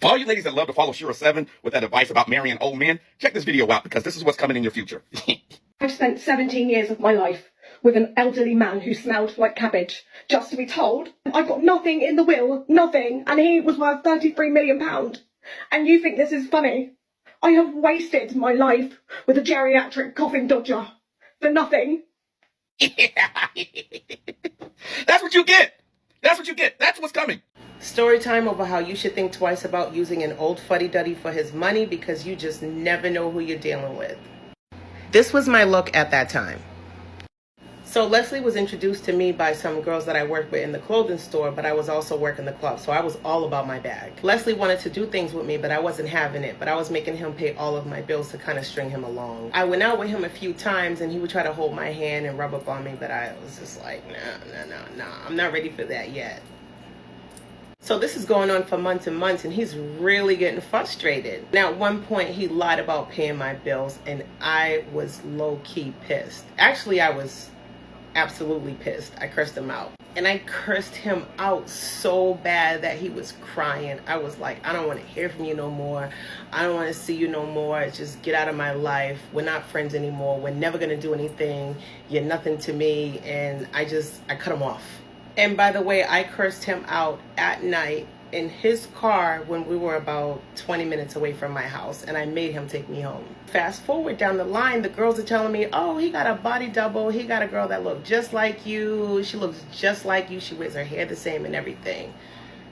For all you ladies that love to follow Shira 7 with that advice about marrying old men, check this video out because this is what's coming in your future. I've spent 17 years of my life with an elderly man who smelled like cabbage, just to be told I've got nothing in the will, nothing, and he was worth £33 million. And you think this is funny? I have wasted my life with a geriatric coffin dodger for nothing. That's what you get. That's what you get. That's what's coming. Story time over how you should think twice about using an old fuddy-duddy for his money because you just never know who you're dealing with. This was my look at that time. So Leslie was introduced to me by some girls that I worked with in the clothing store, but I was also working the club, so I was all about my bag. Leslie wanted to do things with me, but I wasn't having it, but I was making him pay all of my bills to kind of string him along. I went out with him a few times, and he would try to hold my hand and rub up on me, but I was just like, nah, I'm not ready for that yet. So this is going on for months and months, and he's really getting frustrated. Now, at one point, he lied about paying my bills, and I was low-key pissed. Actually, I was absolutely pissed. I cursed him out. And I cursed him out so bad that he was crying. I was like, I don't want to hear from you no more. I don't want to see you no more. Just get out of my life. We're not friends anymore. We're never going to do anything. You're nothing to me. And I cut him off. And by the way, I cursed him out at night in his car when we were about 20 minutes away from my house, and I made him take me home. Fast forward down the line, the girls are telling me, oh, he got a body double. He got a girl that looked just like you. She looks just like you. She wears her hair the same and everything.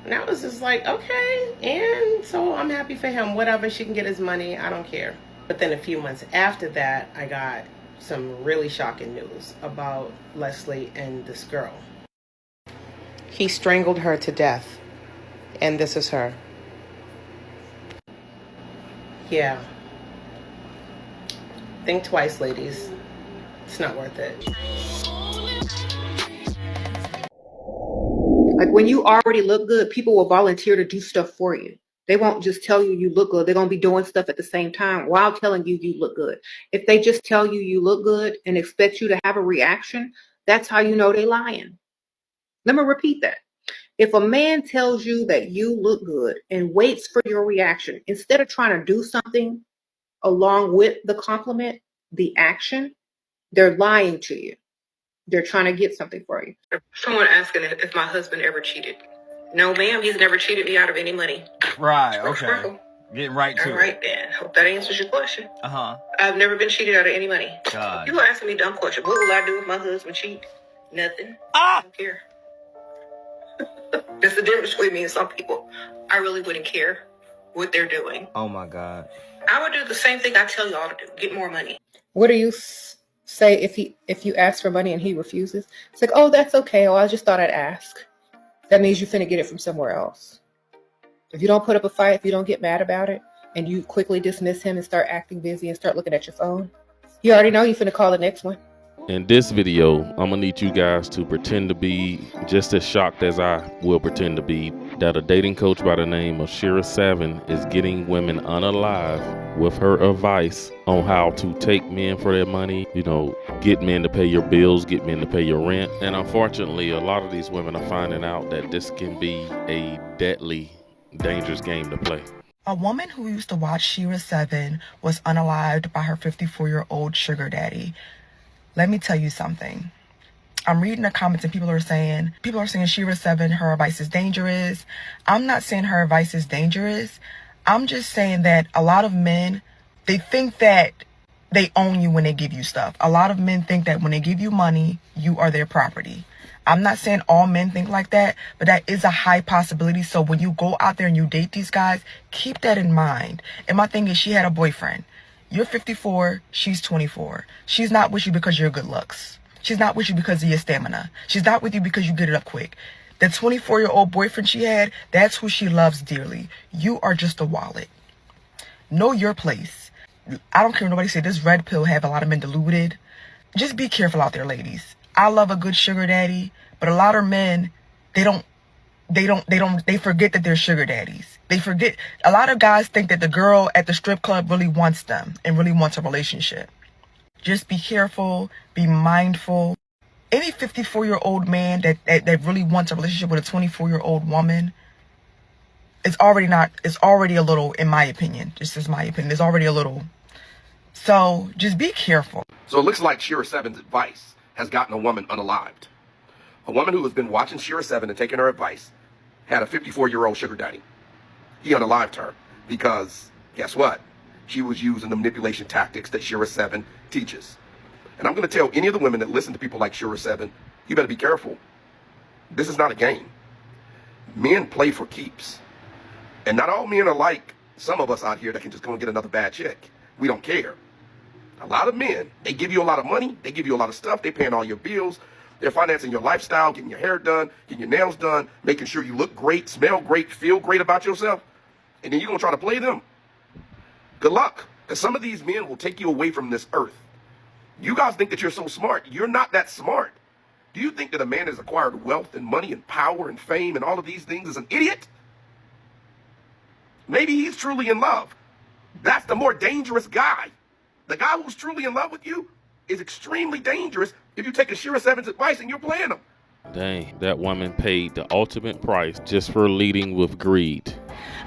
And I was just like, okay. And so I'm happy for him. Whatever, she can get his money. I don't care. But then a few months after that, I got some really shocking news about Leslie and this girl. He strangled her to death. And this is her. Yeah. Think twice, ladies. It's not worth it. Like when you already look good, people will volunteer to do stuff for you. They won't just tell you you look good. They're going to be doing stuff at the same time while telling you you look good. If they just tell you you look good and expect you to have a reaction, that's how you know they're lying. Let me repeat that. If a man tells you that you look good and waits for your reaction, instead of trying to do something along with the compliment, the action, they're lying to you. They're trying to get something for you. Someone asking if my husband ever cheated. No, ma'am, he's never cheated me out of any money. Right, okay. Getting right to it. All right, then. Hope that answers your question. Uh-huh. I've never been cheated out of any money. God. People asking me dumb questions. What will I do if my husband cheat? Nothing. I don't care. That's the difference between me and some people. I really wouldn't care what they're doing. Oh my God. I would do the same thing I tell y'all to do. Get more money. What do you say if you ask for money and he refuses? It's like, oh, that's okay. Oh, I just thought I'd ask. That means you're finna get it from somewhere else. If you don't put up a fight, if you don't get mad about it, and you quickly dismiss him and start acting busy and start looking at your phone, you already know you're finna call the next one. In this video, I'm gonna need you guys to pretend to be just as shocked as I will pretend to be that a dating coach by the name of Shira 7 is getting women unalive with her advice on how to take men for their money, get men to pay your bills, get men to pay your rent. And unfortunately, a lot of these women are finding out that this can be a deadly, dangerous game to play. A woman who used to watch Shira 7 was unalived by her 54-year-old sugar daddy. Let me tell you something. I'm reading the comments and people are saying Shira 7, her advice is dangerous. I'm not saying her advice is dangerous. I'm just saying that a lot of men, they think that they own you when they give you stuff. A lot of men think that when they give you money, you are their property. I'm not saying all men think like that, but that is a high possibility. So when you go out there and you date these guys, keep that in mind. And my thing is, she had a boyfriend. You're 54, she's 24. She's not with you because of your good looks. She's not with you because of your stamina. She's not with you because you get it up quick. The 24-year-old boyfriend she had, that's who she loves dearly. You are just a wallet. Know your place. I don't care what nobody say this red pill have a lot of men deluded. Just be careful out there, ladies. I love a good sugar daddy, but a lot of men, they forget that they're sugar daddies. They forget. A lot of guys think that the girl at the strip club really wants them and really wants a relationship. Just be careful, be mindful. Any 54-year-old man that really wants a relationship with a 24-year-old woman, it's already a little, in my opinion, just as my opinion, it's already a little. So just be careful. So it looks like Shira 7's advice has gotten a woman unalived. A woman who has been watching Shira 7 and taking her advice had a 54-year-old sugar daddy. He unalived her because, guess what? She was using the manipulation tactics that Shira 7 teaches. And I'm going to tell any of the women that listen to people like Shira 7, you better be careful. This is not a game. Men play for keeps. And not all men are like some of us out here that can just go and get another bad chick. We don't care. A lot of men, they give you a lot of money, they give you a lot of stuff, they're paying all your bills, they're financing your lifestyle, getting your hair done, getting your nails done, making sure you look great, smell great, feel great about yourself. And then you're going to try to play them. Good luck. Because some of these men will take you away from this earth. You guys think that you're so smart. You're not that smart. Do you think that a man has acquired wealth and money and power and fame and all of these things is an idiot? Maybe he's truly in love. That's the more dangerous guy. The guy who's truly in love with you is extremely dangerous if you take a Shira 7's advice and you're playing him. Dang, that woman paid the ultimate price just for leading with greed.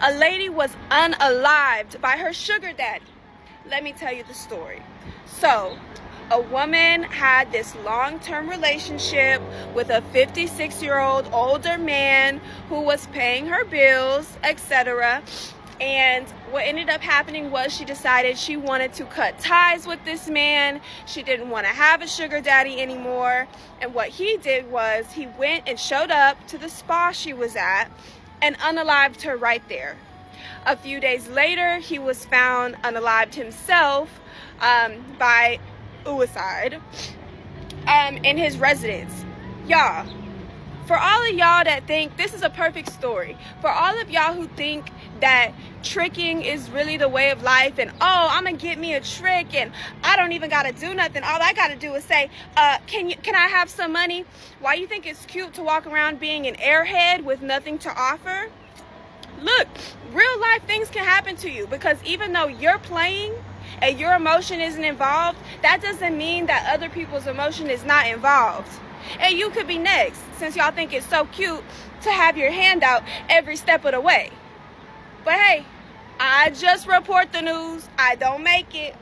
A lady was unalived by her sugar daddy. Let me tell you the story. So, a woman had this long-term relationship with a 56-year-old older man who was paying her bills, etc. And what ended up happening was she decided she wanted to cut ties with this man. She didn't want to have a sugar daddy anymore. And what he did was he went and showed up to the spa she was at and unalived her right there. A few days later, he was found unalived himself by suicide in his residence. Y'all, for all of y'all that think this is a perfect story, for all of y'all who think that tricking is really the way of life and, oh, I'm gonna get me a trick and I don't even gotta do nothing, all I gotta do is say, can I have some money? Why you think it's cute to walk around being an airhead with nothing to offer? Look, real life things can happen to you, because even though you're playing and your emotion isn't involved, that doesn't mean that other people's emotion is not involved. And you could be next, since y'all think it's so cute to have your hand out every step of the way. But hey, I just report the news. I don't make it.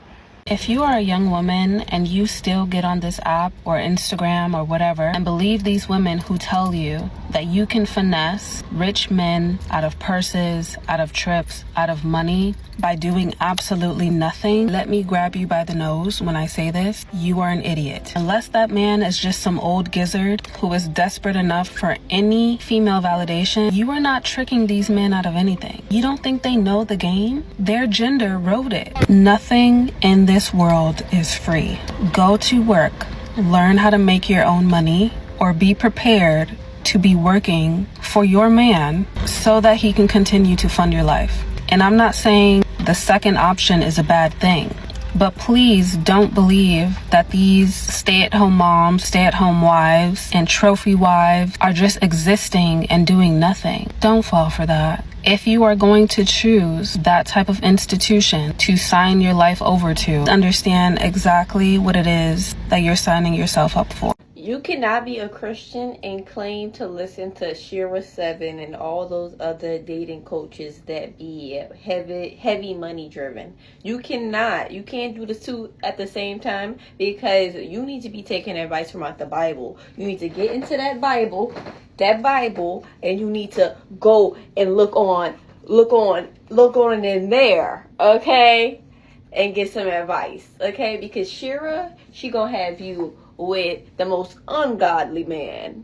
If you are a young woman and you still get on this app or Instagram or whatever and believe these women who tell you that you can finesse rich men out of purses, out of trips, out of money by doing absolutely nothing, let me grab you by the nose when I say this. You are an idiot. Unless that man is just some old gizzard who is desperate enough for any female validation, you are not tricking these men out of anything. You don't think they know the game? Their gender wrote it. Nothing in this world is free. Go to work, learn how to make your own money, or be prepared to be working for your man so that he can continue to fund your life. And I'm not saying the second option is a bad thing, but please don't believe that these stay-at-home moms, stay-at-home wives, and trophy wives are just existing and doing nothing. Don't fall for that. If you are going to choose that type of institution to sign your life over to, understand exactly what it is that you're signing yourself up for. You cannot be a Christian and claim to listen to Shira 7 and all those other dating coaches that be heavy money driven. You cannot. You can't do the two at the same time, because you need to be taking advice from out the Bible. You need to get into that Bible, and you need to go and look on in there, okay? And get some advice, okay? Because Shira, she gonna have you with the most ungodly man.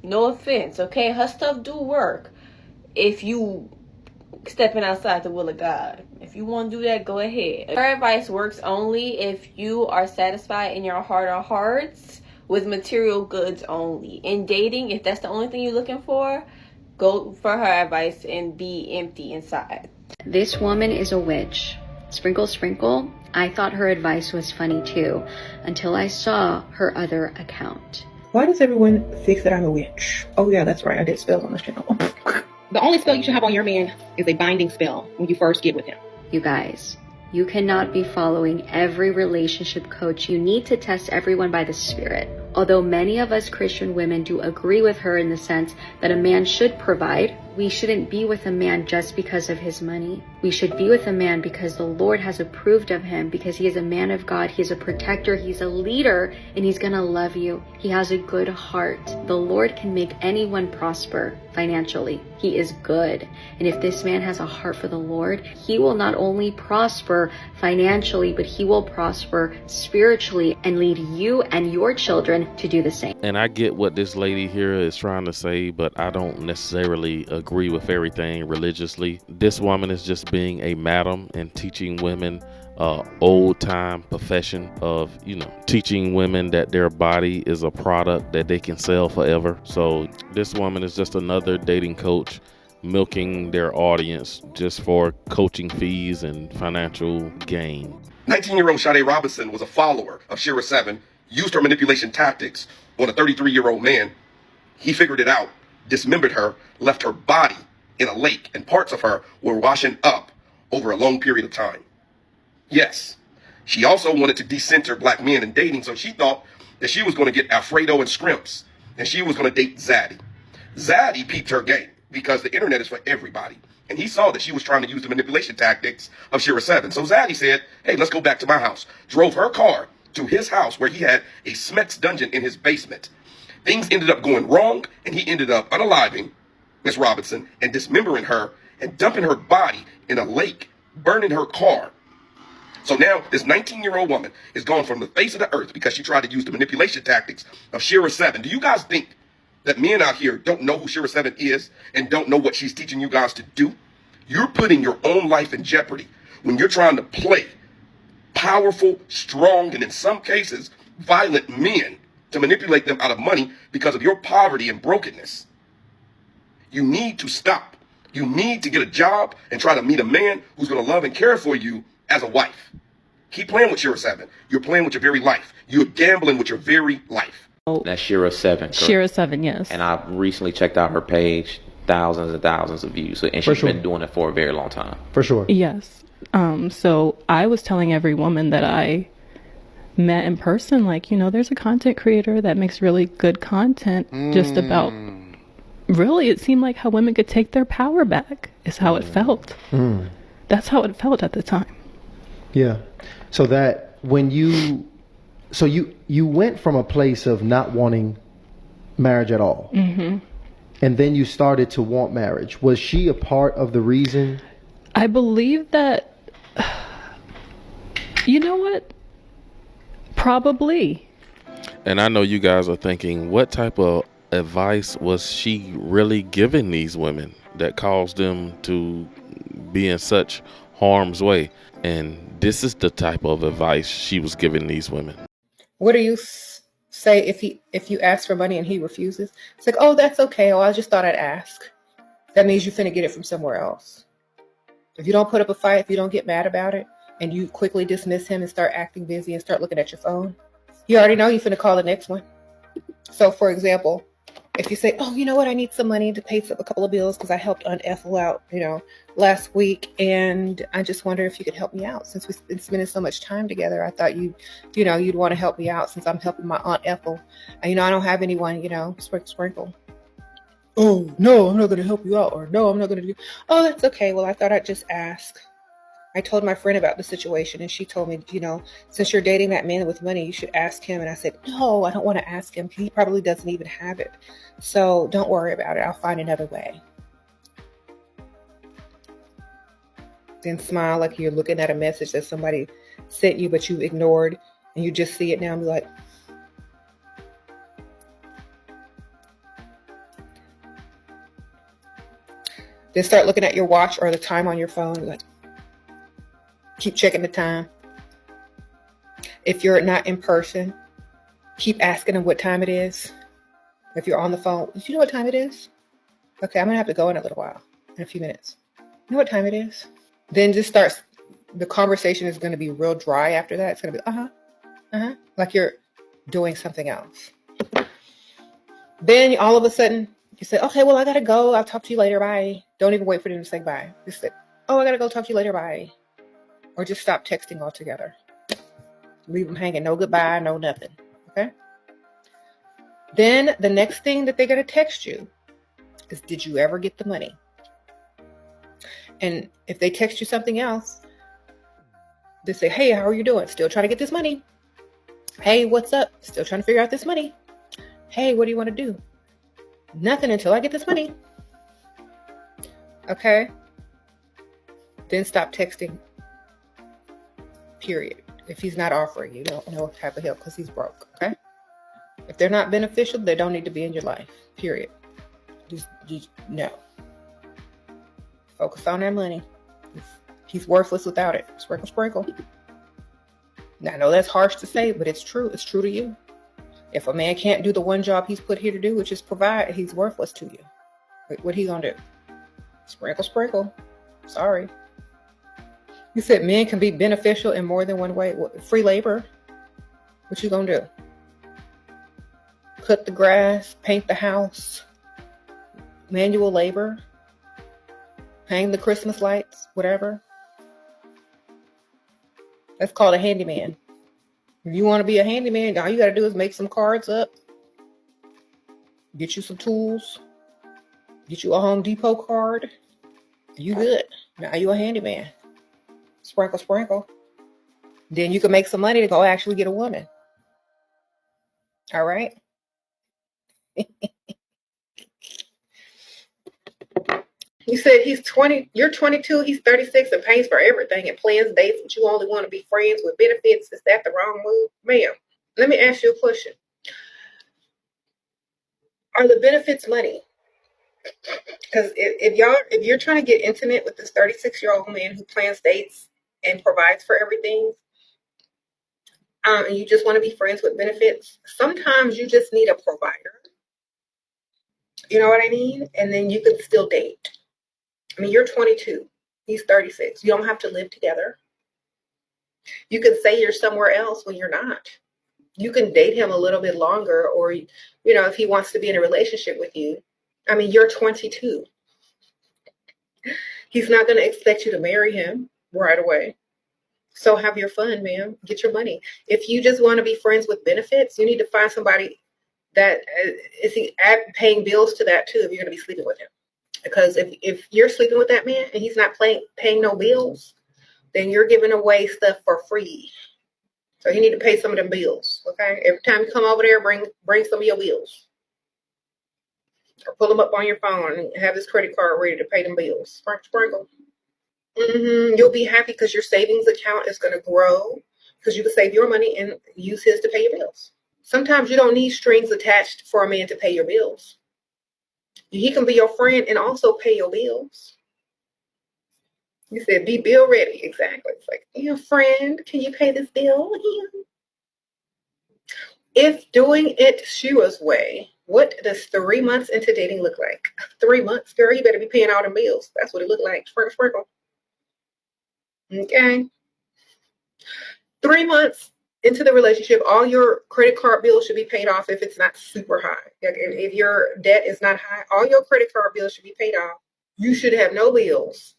No offense, okay? Her stuff do work if you stepping outside the will of God. If you want to do that, go ahead. Her advice works only if you are satisfied in your heart of hearts with material goods only. In dating, if that's the only thing you're looking for, go for her advice and be empty inside. This woman is a witch. Sprinkle, sprinkle. I thought her advice was funny too, until I saw her other account. Why does everyone think that I'm a witch? Oh yeah, that's right, I did spells on this channel. The only spell you should have on your man is a binding spell when you first get with him. You guys, you cannot be following every relationship coach. You need to test everyone by the Spirit. Although many of us Christian women do agree with her in the sense that a man should provide, we shouldn't be with a man just because of his money. We should be with a man because the Lord has approved of him, because he is a man of God, he is a protector, he's a leader, and he's gonna love you. He has a good heart. The Lord can make anyone prosper financially. He is good. And if this man has a heart for the Lord, he will not only prosper financially, but he will prosper spiritually and lead you and your children to do the same. And I get what this lady here is trying to say, but I don't necessarily agree with everything religiously. This woman is just being a madam and teaching women old time profession of, teaching women that their body is a product that they can sell forever. So this woman is just another dating coach milking their audience just for coaching fees and financial gain. 19-year-old Sade Robinson was a follower of Shira 7, used her manipulation tactics on a 33-year-old man. He figured it out, dismembered her, left her body in a lake, and parts of her were washing up over a long period of time. Yes, she also wanted to decenter black men in dating, so she thought that she was going to get Alfredo and Scrimps, and she was going to date Zaddy. Zaddy peeped her game, because the internet is for everybody. And he saw that she was trying to use the manipulation tactics of Shira 7. So Zaddy said, hey, let's go back to my house. Drove her car to his house where he had a Smets dungeon in his basement. Things ended up going wrong, and he ended up unaliving Miss Robinson and dismembering her and dumping her body in a lake, burning her car. So now this 19-year-old woman is gone from the face of the earth because she tried to use the manipulation tactics of Shira 7. Do you guys think that men out here don't know who Shira 7 is and don't know what she's teaching you guys to do? You're putting your own life in jeopardy when you're trying to play powerful, strong, and in some cases, violent men to manipulate them out of money because of your poverty and brokenness. You need to stop. You need to get a job and try to meet a man who's going to love and care for you as a wife. Keep playing with Shira 7. You're playing with your very life. You're gambling with your very life. That's Shira 7. Correct? Shira 7, yes. And I recently checked out her page, thousands and thousands of views. And she's been doing it for a very long time. For sure. Yes. So I was telling every woman that I met in person, like, there's a content creator that makes really good content just about, really, it seemed like how women could take their power back is how it felt. That's how it felt at the time. Yeah. So that when you went from a place of not wanting marriage at all, and then you started to want marriage. Was she a part of the reason? I believe that, you know what? Probably. And I know you guys are thinking, what type of advice was she really giving these women that caused them to be in such harm's way? And this is the type of advice she was giving these women. What do you say if you ask for money and he refuses? It's like, oh, that's okay. Oh, I just thought I'd ask. That means you're finna get it from somewhere else. If you don't put up a fight, if you don't get mad about it, and you quickly dismiss him and start acting busy and start looking at your phone, you already know you're finna call the next one. So, for example, if you say, oh, you know what, I need some money to pay a couple of bills because I helped Aunt Ethel out, last week, and I just wonder if you could help me out. Since we've been spending so much time together, I thought you'd want to help me out since I'm helping my Aunt Ethel. And, I don't have anyone, sprinkle. Oh, no, I'm not going to help you out. Or no, I'm not going to do. Oh, that's okay. Well, I thought I'd just ask. I told my friend about the situation, and she told me, since you're dating that man with money, you should ask him. And I said, no, I don't want to ask him. He probably doesn't even have it. So don't worry about it. I'll find another way. Then smile like you're looking at a message that somebody sent you, but you ignored, and you just see it now and be like, then start looking at your watch or the time on your phone. Like, keep checking the time. If you're not in person, keep asking them what time it is. If you're on the phone, do you know what time it is? Okay, I'm going to have to go in a little while, in a few minutes. You know what time it is? Then just start, the conversation is going to be real dry after that. It's going to be, like you're doing something else. Then all of a sudden, you say, okay, well, I got to go. I'll talk to you later. Bye. Don't even wait for them to say bye. Just say, oh, I got to go, talk to you later. Bye. Or just stop texting altogether. Leave them hanging. No goodbye, no nothing. Okay? Then the next thing that they're going to text you is, did you ever get the money? And if they text you something else, they say, hey, how are you doing? Still trying to get this money. Hey, what's up? Still trying to figure out this money. Hey, what do you want to do? Nothing until I get this money. Okay. Then stop texting. Period. If he's not offering you no type of help because he's broke. Okay. If they're not beneficial, they don't need to be in your life. Period. Just no. Focus on that money. He's worthless without it. Sprinkle, sprinkle. Now, I know that's harsh to say, but it's true. It's true to you. If a man can't do the one job he's put here to do, which is provide, he's worthless to you. What he gonna do? Sprinkle, sprinkle. Sorry. You said men can be beneficial in more than one way. Free labor. What you gonna do? Cut the grass, paint the house, manual labor, hang the Christmas lights, whatever. That's called a handyman. If you want to be a handyman, all you got to do is make some cards up, get you some tools, get you a Home Depot card. You good. Now you a handyman. Sprinkle, sprinkle. Then you can make some money to go actually get a woman. All right? You said he's 20, you're 22, he's 36 and pays for everything and plans dates, but you only want to be friends with benefits. Is that the wrong move? Ma'am, let me ask you a question. Are the benefits money? Because if you're trying to get intimate with this 36-year-old man who plans dates and provides for everything, and you just want to be friends with benefits, sometimes you just need a provider. You know what I mean? And then you can still date. I mean, you're 22. He's 36. You don't have to live together. You can say you're somewhere else when you're not. You can date him a little bit longer, or, if he wants to be in a relationship with you. I mean, you're 22. He's not going to expect you to marry him right away. So have your fun, ma'am. Get your money. If you just want to be friends with benefits, you need to find somebody that is paying bills to that too if you're going to be sleeping with him. Because if you're sleeping with that man and he's not paying no bills, then you're giving away stuff for free. So you need to pay some of them bills, okay? Every time you come over there, bring some of your bills. Or pull them up on your phone and have this credit card ready to pay them bills. Sprinkle. You'll be happy because your savings account is going to grow because you can save your money and use his to pay your bills. Sometimes you don't need strings attached for a man to pay your bills. He can be your friend and also pay your bills. You said be bill ready. Exactly. It's like, friend, can you pay this bill? If doing it Shira's way, what does 3 months into dating look like? 3 months, girl, you better be paying all them bills. That's what it looked like. Sprinkle. Okay. 3 months into the relationship, all your credit card bills should be paid off if it's not super high. If your debt is not high, all your credit card bills should be paid off. You should have no bills.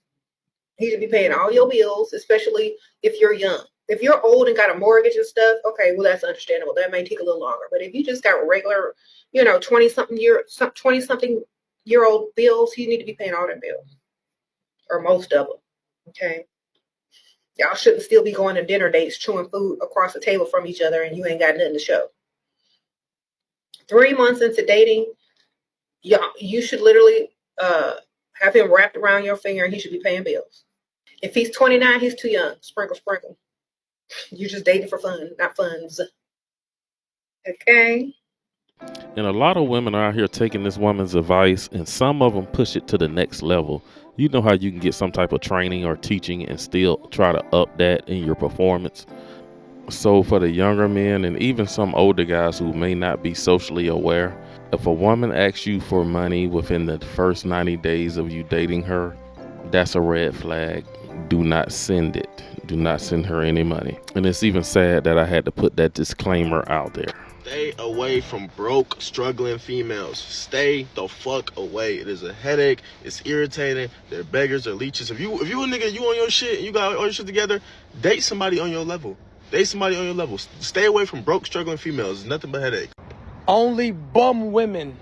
He should be paying all your bills, especially if you're young. If you're old and got a mortgage and stuff, okay, well, that's understandable. That may take a little longer. But if you just got regular, 20-something year old bills, you need to be paying all them bills. Or most of them. Okay. Y'all shouldn't still be going to dinner dates, chewing food across the table from each other, and you ain't got nothing to show. 3 months into dating, you should literally have him wrapped around your finger, and he should be paying bills. If he's 29, he's too young. Sprinkle. You're just dating for fun, not funds. Okay? And a lot of women are out here taking this woman's advice, and some of them push it to the next level. You know how you can get some type of training or teaching and still try to up that in your performance. So for the younger men and even some older guys who may not be socially aware, if a woman asks you for money within the first 90 days of you dating her, that's a red flag. Do not send it. Do not send her any money. And it's even sad that I had to put that disclaimer out there. Stay away from broke, struggling females. Stay the fuck away. It is a headache. It's irritating. They're beggars. They're leeches. If you a nigga, you on your shit, and you got all your shit together, date somebody on your level. Stay away from broke, struggling females. It's nothing but headache. Only bum women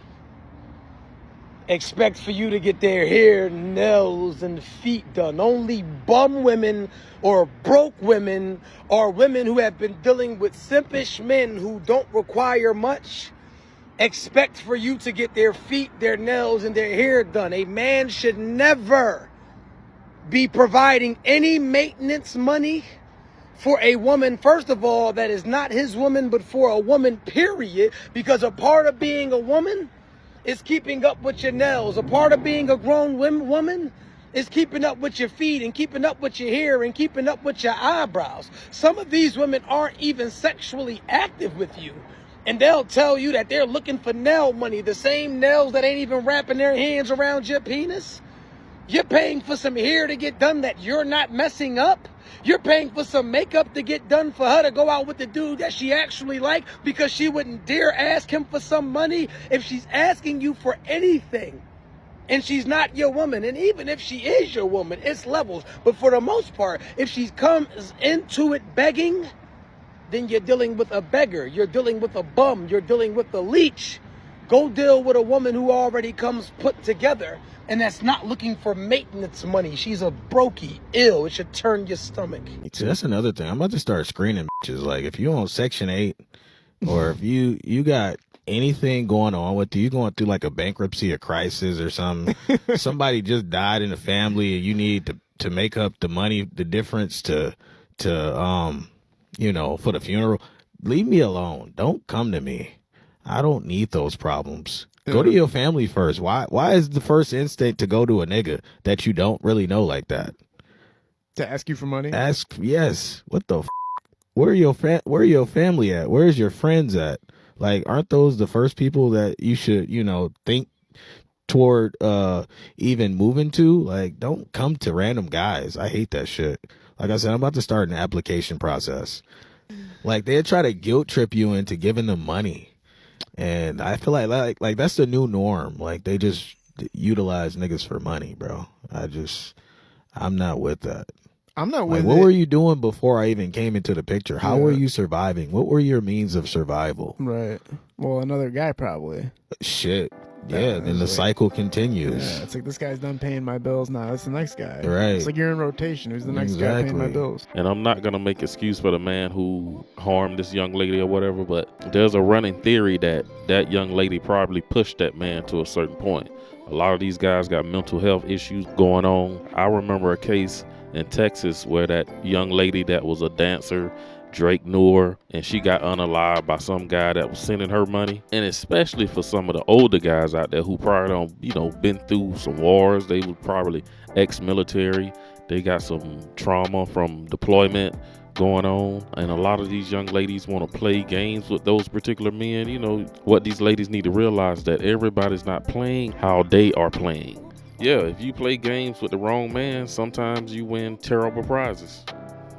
expect for you to get their hair, nails, and feet done. Only bum women or broke women or women who have been dealing with simpish men who don't require much expect for you to get their feet, their nails, and their hair done. A man should never be providing any maintenance money for a woman, first of all, that is not his woman, but for a woman, period, because a part of being a woman is keeping up with your nails. A part of being a grown woman is keeping up with your feet and keeping up with your hair and keeping up with your eyebrows. Some of these women aren't even sexually active with you, and they'll tell you that they're looking for nail money, the same nails that ain't even wrapping their hands around your penis. You're paying for some hair to get done that you're not messing up. You're paying for some makeup to get done for her to go out with the dude that she actually liked because she wouldn't dare ask him for some money if she's asking you for anything and she's not your woman. And even if she is your woman, it's levels. But for the most part, if she comes into it begging, then you're dealing with a beggar. You're dealing with a bum. You're dealing with a leech. Go deal with a woman who already comes put together and that's not looking for maintenance money. She's a brokey, ill. It should turn your stomach. See, that's another thing. I'm about to start screening bitches. Like, if you on Section 8 or if you got anything going on with you going through like a bankruptcy or crisis or something, somebody just died in the family and you need to make up the money, the difference to you know, for the funeral, leave me alone. Don't come to me. I don't need those problems. Go to your family first. Why is the first instinct to go to a nigga that you don't really know like that? To ask you for money? Yes. What the where are your family at? Where's your friends at? Like, aren't those the first people that you should, you know, think toward even moving to? Like, don't come to random guys. I hate that shit. Like I said, I'm about to start an application process. Like, they try to guilt trip you into giving them money. And I feel like that's the new norm. Like, they just utilize niggas for money, bro. I'm not with that. I'm not Like, with what it. were you doing before I even came into the picture? How were you surviving? What were your means of survival? Right. Well, another guy probably. Shit. Yeah, then the cycle continues. Yeah, it's like, this guy's done paying my bills now. That's the next guy. Right. It's like you're in rotation. Who's the next guy paying my bills? And I'm not going to make excuse for the man who harmed this young lady or whatever, but there's a running theory that that young lady probably pushed that man to a certain point. A lot of these guys got mental health issues going on. I remember a case in Texas where that young lady that was a dancer, Drake knew her, and she got unalived by some guy that was sending her money. And especially for some of the older guys out there who probably don't, you know, been through some wars. They were probably ex-military. They got some trauma from deployment going on. And a lot of these young ladies want to play games with those particular men. You know, what these ladies need to realize that everybody's not playing how they are playing. Yeah, if you play games with the wrong man, sometimes you win terrible prizes.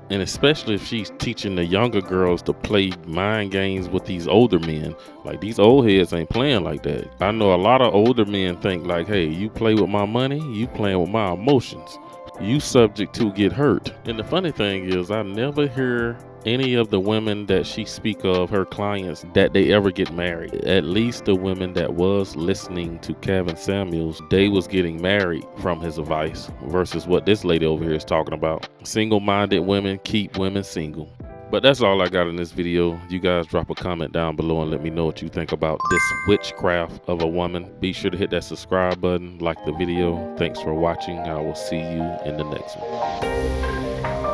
And especially if she's teaching the younger girls to play mind games with these older men. Like, these old heads ain't playing like that. I know a lot of older men think like, hey, you play with my money, you playing with my emotions. You subject to get hurt. And the funny thing is, I never hear any of the women that she speak of, her clients, that they ever get married. At least the women that was listening to Kevin Samuels, they was getting married from his advice versus what this lady over here is talking about. Single-minded women keep women single. But that's all I got in this video. You guys drop a comment down below and let me know what you think about this witchcraft of a woman. Be sure to hit that subscribe button, like the video. Thanks for watching. I will see you in the next one.